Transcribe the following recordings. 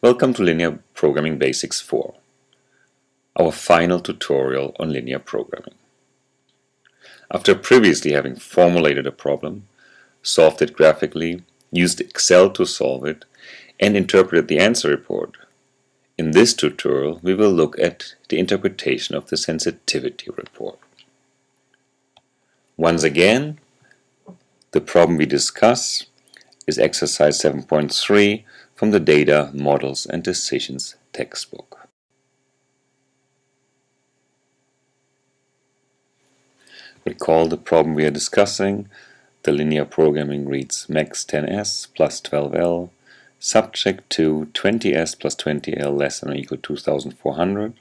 Welcome to Linear Programming Basics 4, our final tutorial on linear programming. After previously having formulated a problem, solved it graphically, used Excel to solve it, and interpreted the answer report, in this tutorial we will look at the interpretation of the sensitivity report. Once again, the problem we discuss is exercise 7.3 from the Data, Models and Decisions textbook. Recall the problem we are discussing. The linear programming reads max 10s plus 12l, subject to 20s plus 20l less than or equal to 2400,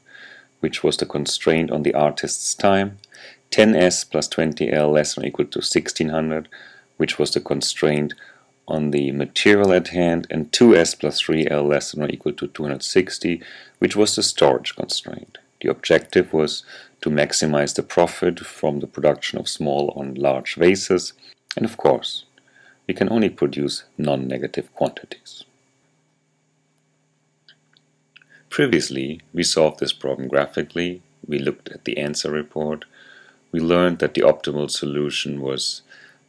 which was the constraint on the artist's time, 10s plus 20l less than or equal to 1600, which was the constraint on the material at hand, and 2s plus 3l less than or equal to 260, which was the storage constraint. The objective was to maximize the profit from the production of small and large vases, and of course, we can only produce non-negative quantities. Previously, we solved this problem graphically. We looked at the answer report. We learned that the optimal solution was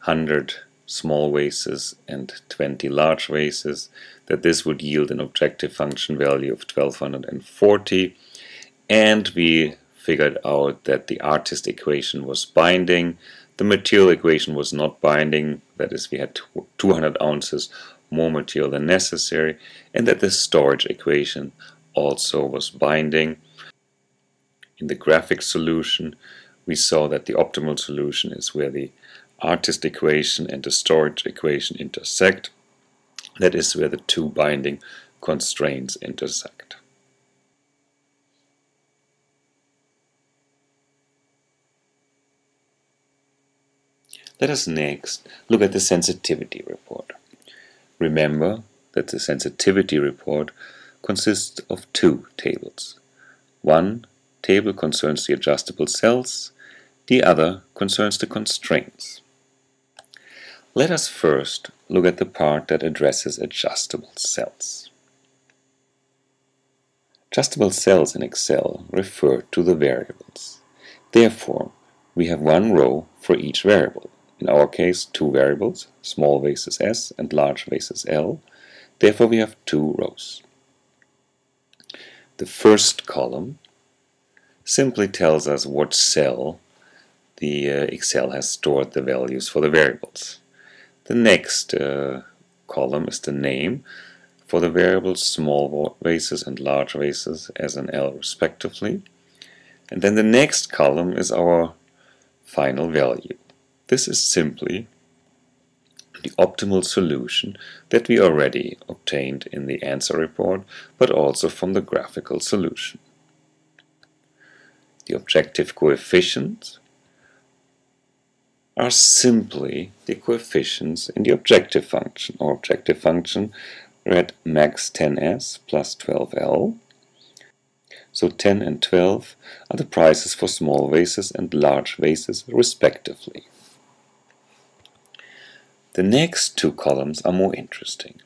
100 small vases and 20 large vases, that this would yield an objective function value of 1240, and we figured out that the artist equation was binding, the material equation was not binding, that is, we had 200 ounces more material than necessary, and that the storage equation also was binding. In the graphic solution, we saw that the optimal solution is where the artist equation and the storage equation intersect. That is where the two binding constraints intersect. Let us next look at the sensitivity report. Remember that the sensitivity report consists of two tables. One table concerns the adjustable cells, the other concerns the constraints. Let us first look at the part that addresses adjustable cells. Adjustable cells in Excel refer to the variables. Therefore, we have one row for each variable. In our case, two variables, small vases S and large vases L. Therefore, we have two rows. The first column simply tells us what cell the Excel has stored the values for the variables. The next column is the name for the variables small vases and large vases S and L respectively. And then the next column is our final value. This is simply the optimal solution that we already obtained in the answer report, but also from the graphical solution. The objective coefficients are simply the coefficients in the objective function. Our objective function read max 10s plus 12l. So 10 and 12 are the prices for small vases and large vases respectively. The next two columns are more interesting.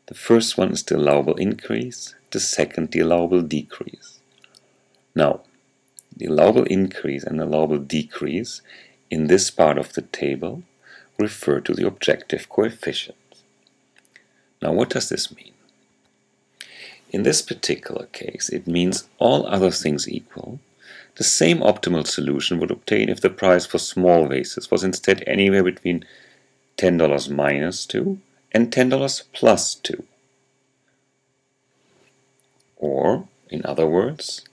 The first one is the allowable increase, the second the allowable decrease. Now, the allowable increase and allowable decrease in this part of the table refer to the objective coefficients. Now, what does this mean? In this particular case, it means all other things equal, the same optimal solution would obtain if the price for small vases was instead anywhere between $10 minus 2 and $10 plus 2. Or, in other words,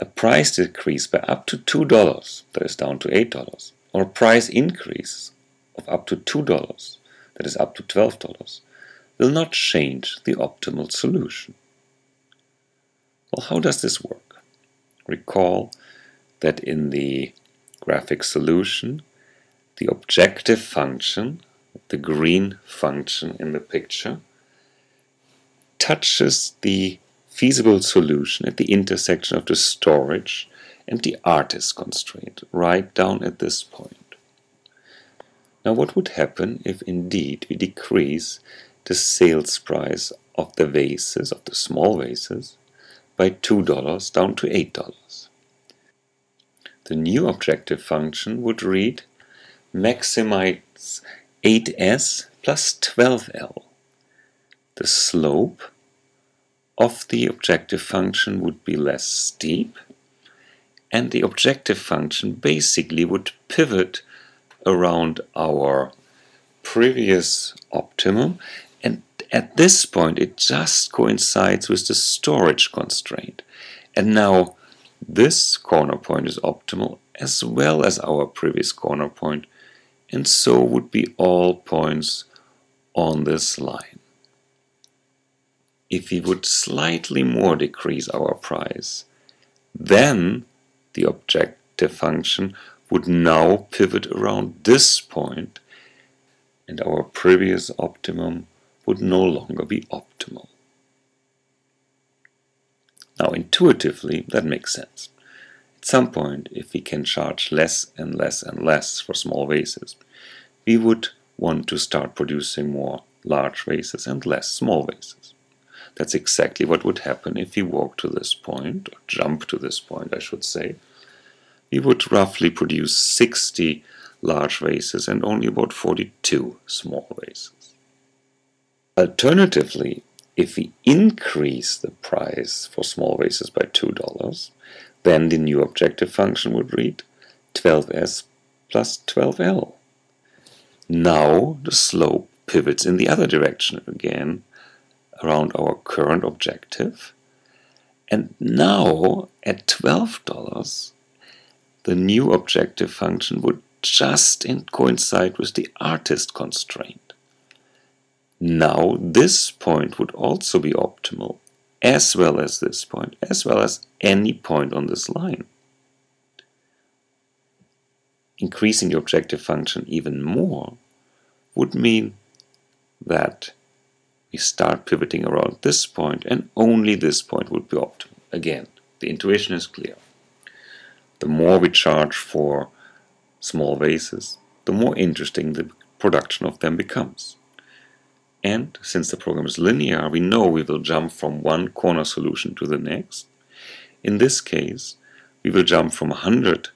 a price decrease by up to $2, that is down to $8, or a price increase of up to $2, that is up to $12, will not change the optimal solution. Well, how does this work? Recall that in the graphic solution, the objective function, the green function in the picture, touches the feasible solution at the intersection of the storage and the artist constraint, right down at this point. Now, what would happen if indeed we decrease the sales price of the vases, of the small vases, by $2 down to $8. The new objective function would read maximize 8s plus 12l. The slope of the objective function would be less steep, and the objective function basically would pivot around our previous optimum, and at this point it just coincides with the storage constraint. And now this corner point is optimal as well as our previous corner point, and so would be all points on this line. If we would slightly more decrease our price, then the objective function would now pivot around this point, and our previous optimum would no longer be optimal. Now, intuitively, that makes sense. At some point, if we can charge less and less and less for small vases, we would want to start producing more large vases and less small vases. That's exactly what would happen if we walk to this point, or jump to this point, I should say. We would roughly produce 60 large vases and only about 42 small vases. Alternatively, if we increase the price for small vases by $2, then the new objective function would read 12s plus 12l. Now the slope pivots in the other direction again around our current objective, and now at $12 the new objective function would just coincide with the artist constraint. Now this point would also be optimal, as well as this point, as well as any point on this line. Increasing the objective function even more would mean that we start pivoting around this point, and only this point would be optimal. Again, the intuition is clear. The more we charge for small vases, the more interesting the production of them becomes. And since the program is linear, we know we will jump from one corner solution to the next. In this case, we will jump from 100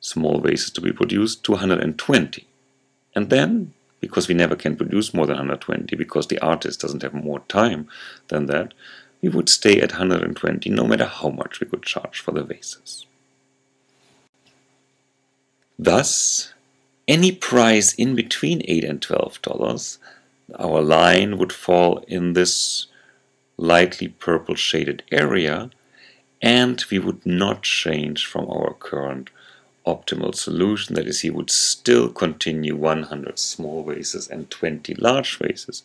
small vases to be produced to 120. And then, because we never can produce more than 120, because the artist doesn't have more time than that, we would stay at 120 no matter how much we could charge for the vases. Thus, any price in between $8 and $12, our line would fall in this lightly purple shaded area, and we would not change from our current optimal solution. That is, he would still continue 100 small vases and 20 large vases.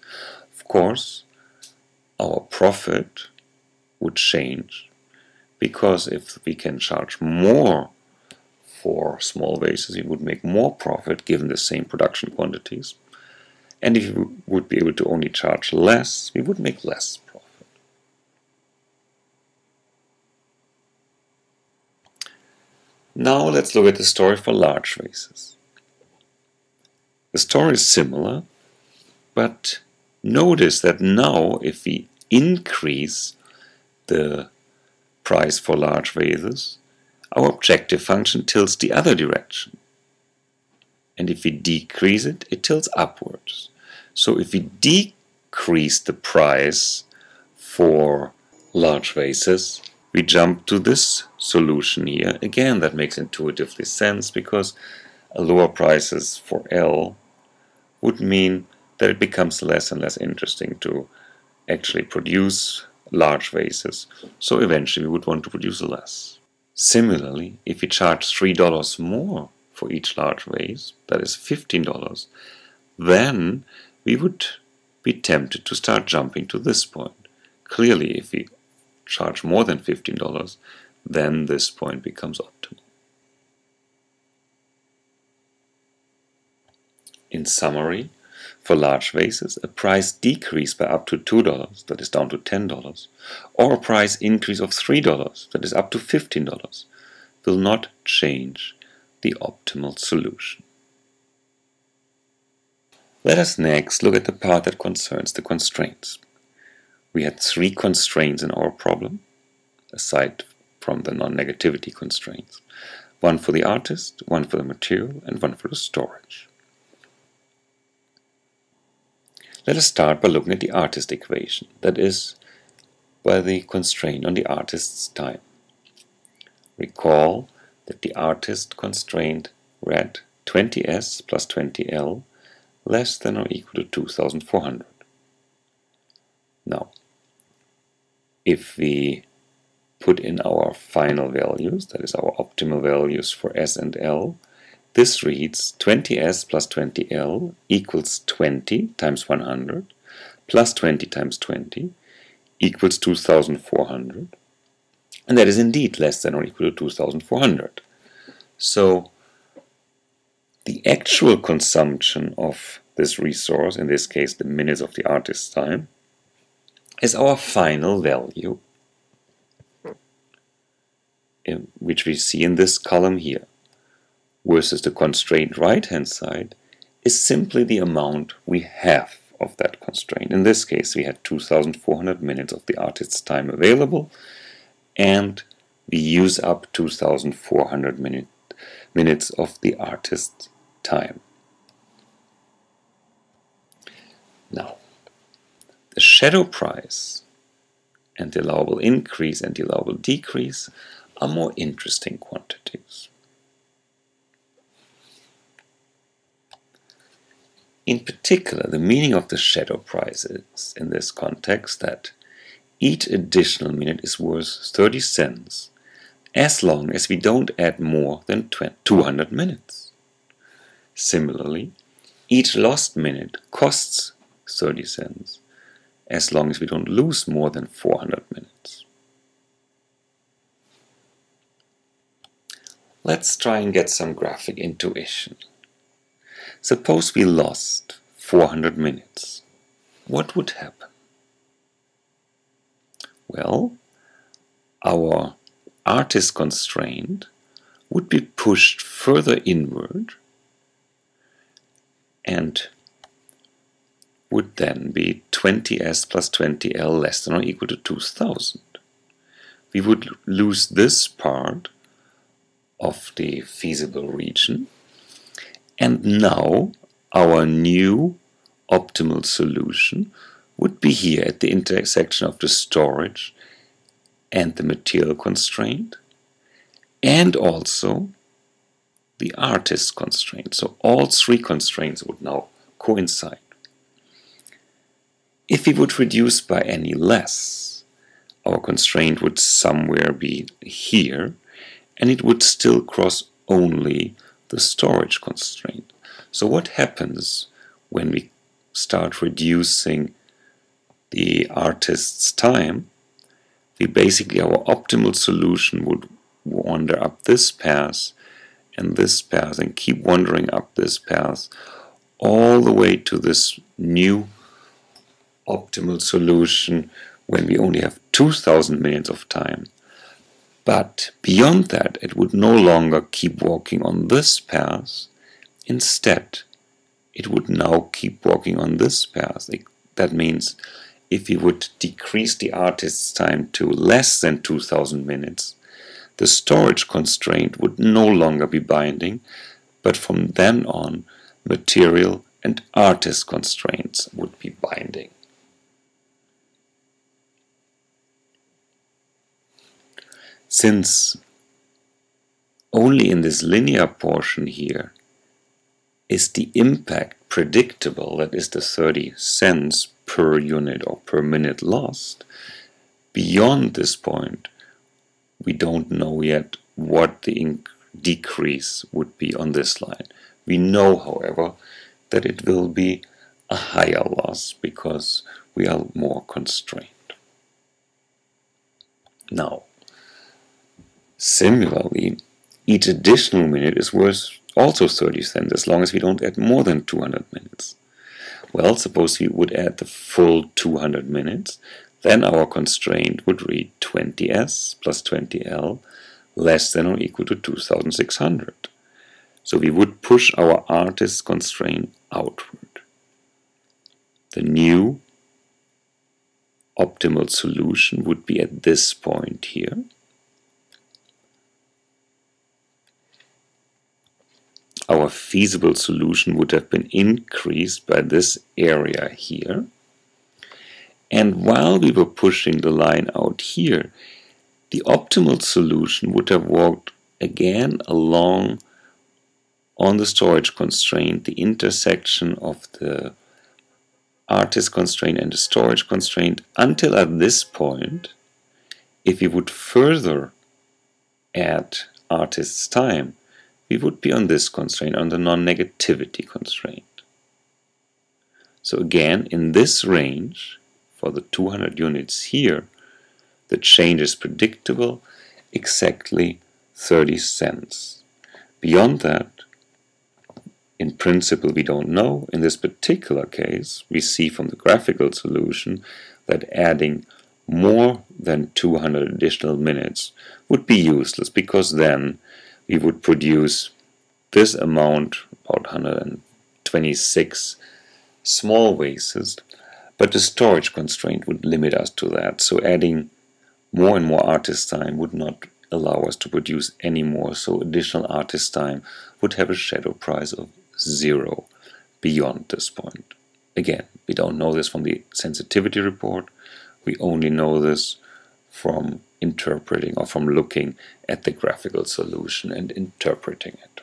Of course, our profit would change, because if we can charge more for small vases, we would make more profit given the same production quantities. And if we would be able to only charge less, we would make less profit. Now let's look at the story for large vases. The story is similar, but notice that now if we increase the price for large vases, our objective function tilts the other direction. And if we decrease it, it tilts upwards. So if we decrease the price for large vases, we jump to this solution here. Again, that makes intuitively sense, because a lower prices for L would mean that it becomes less and less interesting to actually produce large vases. So eventually we would want to produce less. Similarly, if we charge $3 more for each large vase, that is $15, then we would be tempted to start jumping to this point. Clearly, if we charge more than $15, then this point becomes optimal. In summary, for large vases, a price decrease by up to $2, that is down to $10, or a price increase of $3, that is up to $15, will not change the optimal solution. Let us next look at the part that concerns the constraints. we had 3 constraints in our problem, aside from the non-negativity constraints. One for the artist, one for the material, and one for the storage. Let us start by looking at the artist equation, that is, by the constraint on the artist's time. Recall that the artist constraint read 20s plus 20l less than or equal to 2400. Now, if we put in our final values, that is our optimal values for S and L, this reads 20s plus 20l equals 20 times 100 plus 20 times 20 equals 2400, and that is indeed less than or equal to 2400. So the actual consumption of this resource, in this case the minutes of the artist's time, is our final value, which we see in this column here, versus the constraint right-hand side is simply the amount we have of that constraint. In this case, we had 2400 minutes of the artist's time available, and we use up 2400 minutes of the artist's time. Now, the shadow price and the allowable increase and the allowable decrease are more interesting quantities. In particular, the meaning of the shadow price is, in this context, that each additional minute is worth 30 cents as long as we don't add more than 200 minutes. Similarly, each lost minute costs 30 cents as long as we don't lose more than 400 minutes. Let's try and get some graphic intuition. Suppose we lost 400 minutes. What would happen? Well, our artist constraint would be pushed further inward and would then be 20s plus 20l less than or equal to 2000. We would lose this part of the feasible region, and now our new optimal solution would be here at the intersection of the storage and the material constraint, and also the artist constraint. So all 3 constraints would now coincide. If we would reduce by any less, our constraint would somewhere be here, and it would still cross only the storage constraint. So what happens when we start reducing the artist's time? Our optimal solution would wander up this path and this path and keep wandering up this path all the way to this new optimal solution when we only have 2000 minutes of time. But beyond that, it would no longer keep walking on this path. Instead, it would now keep walking on this path. That means if we would decrease the artist's time to less than 2000 minutes, the storage constraint would no longer be binding, but from then on, material and artist constraints would be binding. Since only in this linear portion here is the impact predictable, that is the 30 cents per unit or per minute lost, beyond this point we don't know yet what the decrease would be on this line. We know, however, that it will be a higher loss because we are more constrained. Now, similarly, each additional minute is worth also 30 cents as long as we don't add more than 200 minutes. Well, suppose we would add the full 200 minutes, then our constraint would read 20s plus 20l less than or equal to 2600. So we would push our artist constraint outward. The new optimal solution would be at this point here. Our feasible solution would have been increased by this area here. And while we were pushing the line out here, the optimal solution would have walked again along on the storage constraint, the intersection of the artist constraint and the storage constraint, until at this point, if we would further add artist's time, we would be on this constraint, on the non-negativity constraint. So again, in this range, for the 200 units here, the change is predictable, exactly 30 cents. Beyond that, in principle, we don't know. In this particular case, we see from the graphical solution that adding more than 200 additional minutes would be useless, because then we would produce this amount, about 126 small vases, but the storage constraint would limit us to that. So adding more and more artist time would not allow us to produce any more. So additional artist time would have a shadow price of 0 beyond this point. Again, we don't know this from the sensitivity report. We only know this from interpreting or from looking at the graphical solution and interpreting it.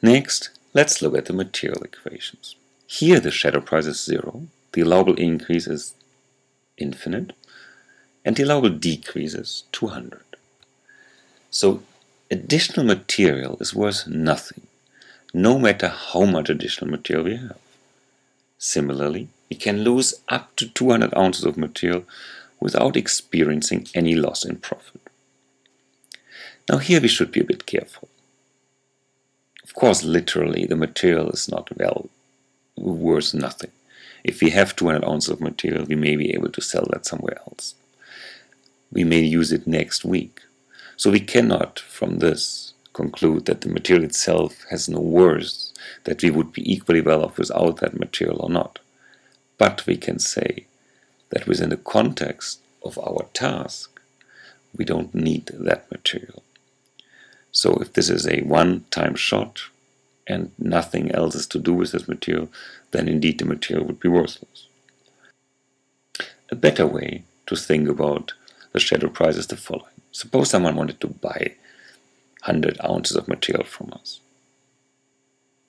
Next, let's look at the material equations. Here the shadow price is 0, the allowable increase is infinite, and the allowable decrease is 200. So additional material is worth nothing, no matter how much additional material we have. Similarly, we can lose up to 200 ounces of material without experiencing any loss in profit. Now here we should be a bit careful. Of course, literally, the material is not worth nothing. If we have 200 ounces of material, we may be able to sell that somewhere else. We may use it next week. So we cannot, from this, conclude that the material itself has no worth, that we would be equally well off without that material or not. But we can say that within the context of our task, we don't need that material. So if this is a one-time shot and nothing else is to do with this material, then indeed the material would be worthless. A better way to think about the shadow price is the following. Suppose someone wanted to buy 100 ounces of material from us.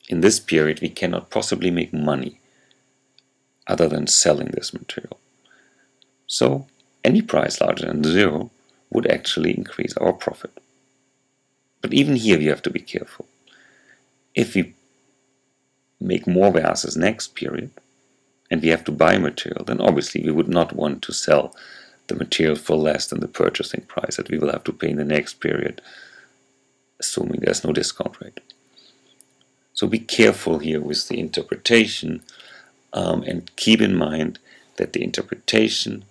In this period, we cannot possibly make money other than selling this material. So any price larger than 0 would actually increase our profit. But even here we have to be careful. If we make more vases next period and we have to buy material, then obviously we would not want to sell the material for less than the purchasing price that we will have to pay in the next period, assuming there's no discount rate. So be careful here with the interpretation and keep in mind that the interpretation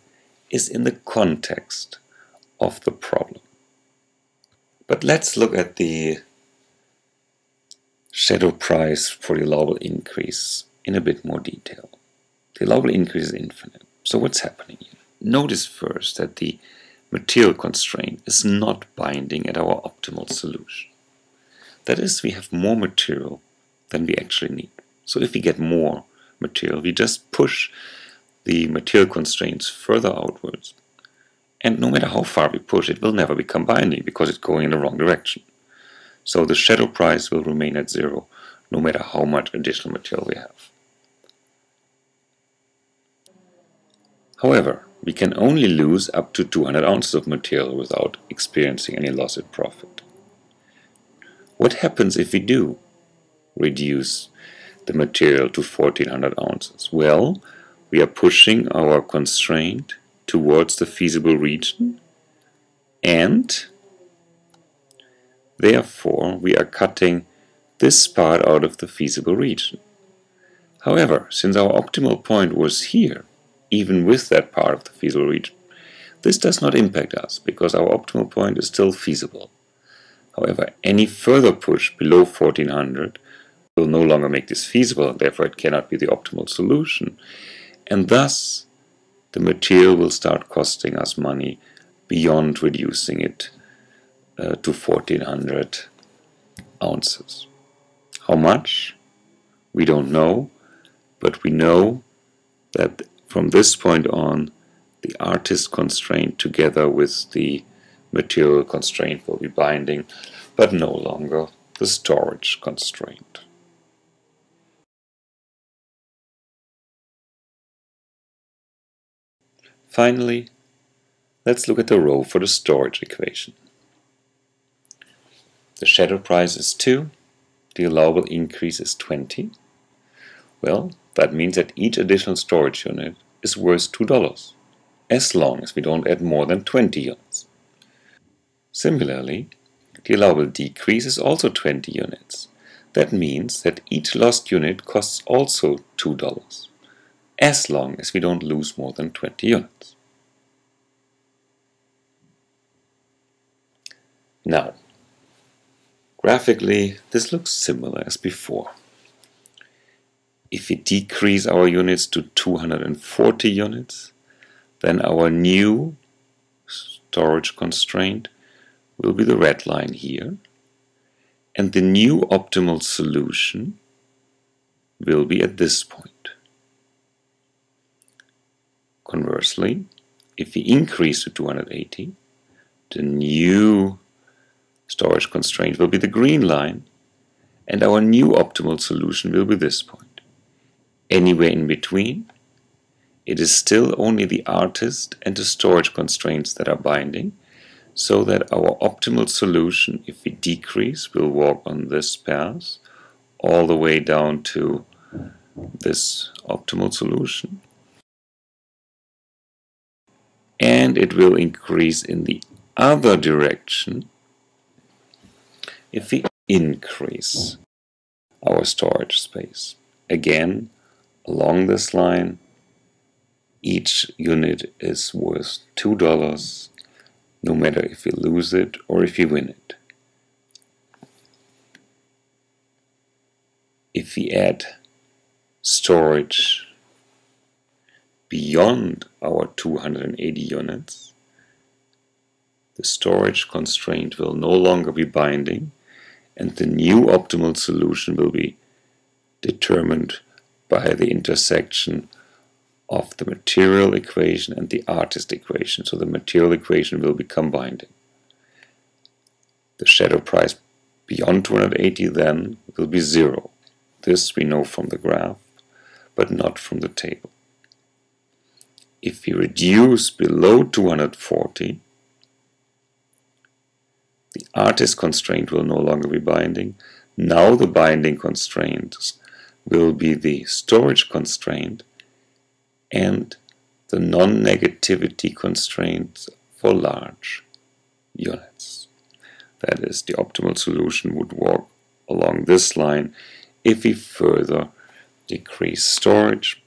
is in the context of the problem. But let's look at the shadow price for the allowable increase in a bit more detail. The allowable increase is infinite. So what's happening here? Notice first that the material constraint is not binding at our optimal solution. That is, we have more material than we actually need. So if we get more material, we just push the material constraints further outwards. And no matter how far we push, it will never become binding because it's going in the wrong direction. So the shadow price will remain at 0 no matter how much additional material we have. However, we can only lose up to 200 ounces of material without experiencing any loss in profit. What happens if we do reduce the material to 1400 ounces? Well, we are pushing our constraint towards the feasible region, and therefore we are cutting this part out of the feasible region. However, since our optimal point was here, even with that part of the feasible region, this does not impact us because our optimal point is still feasible. However, any further push below 1400 will no longer make this feasible, therefore it cannot be the optimal solution. And thus, the material will start costing us money beyond reducing it to 1400 ounces. How much? We don't know, but we know that from this point on, the artist constraint together with the material constraint will be binding, but no longer the storage constraint. Finally, let's look at the rho for the storage equation. The shadow price is 2, the allowable increase is 20. Well, that means that each additional storage unit is worth $2, as long as we don't add more than 20 units. Similarly, the allowable decrease is also 20 units. That means that each lost unit costs also $2, as long as we don't lose more than 20 units. Now, graphically, this looks similar as before. If we decrease our units to 240 units, then our new storage constraint will be the red line here, and the new optimal solution will be at this point. Conversely, if we increase to 280, the new storage constraint will be the green line, and our new optimal solution will be this point. Anywhere in between, it is still only the artist and the storage constraints that are binding, so that our optimal solution, if we decrease, will walk on this path all the way down to this optimal solution. And it will increase in the other direction if we increase our storage space. Again, along this line, each unit is worth $2, no matter if we lose it or if we win it. If we add storage beyond our 280 units, the storage constraint will no longer be binding, and the new optimal solution will be determined by the intersection of the material equation and the artist equation. So the material equation will become binding. The shadow price beyond 280 then will be 0. This we know from the graph, but not from the table. If we reduce below 240, the artist constraint will no longer be binding. Now the binding constraints will be the storage constraint and the non-negativity constraints for large units. That is, the optimal solution would walk along this line if we further decrease storage.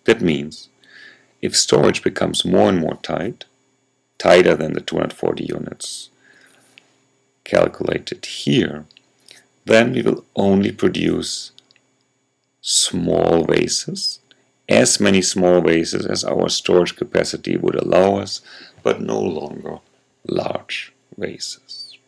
That means if storage becomes more and more tight, tighter than the 240 units calculated here, then we will only produce small vases, as many small vases as our storage capacity would allow us, but no longer large vases.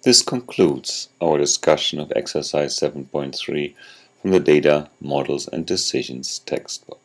This concludes our discussion of exercise 7.3 from the Data, Models and Decisions textbook.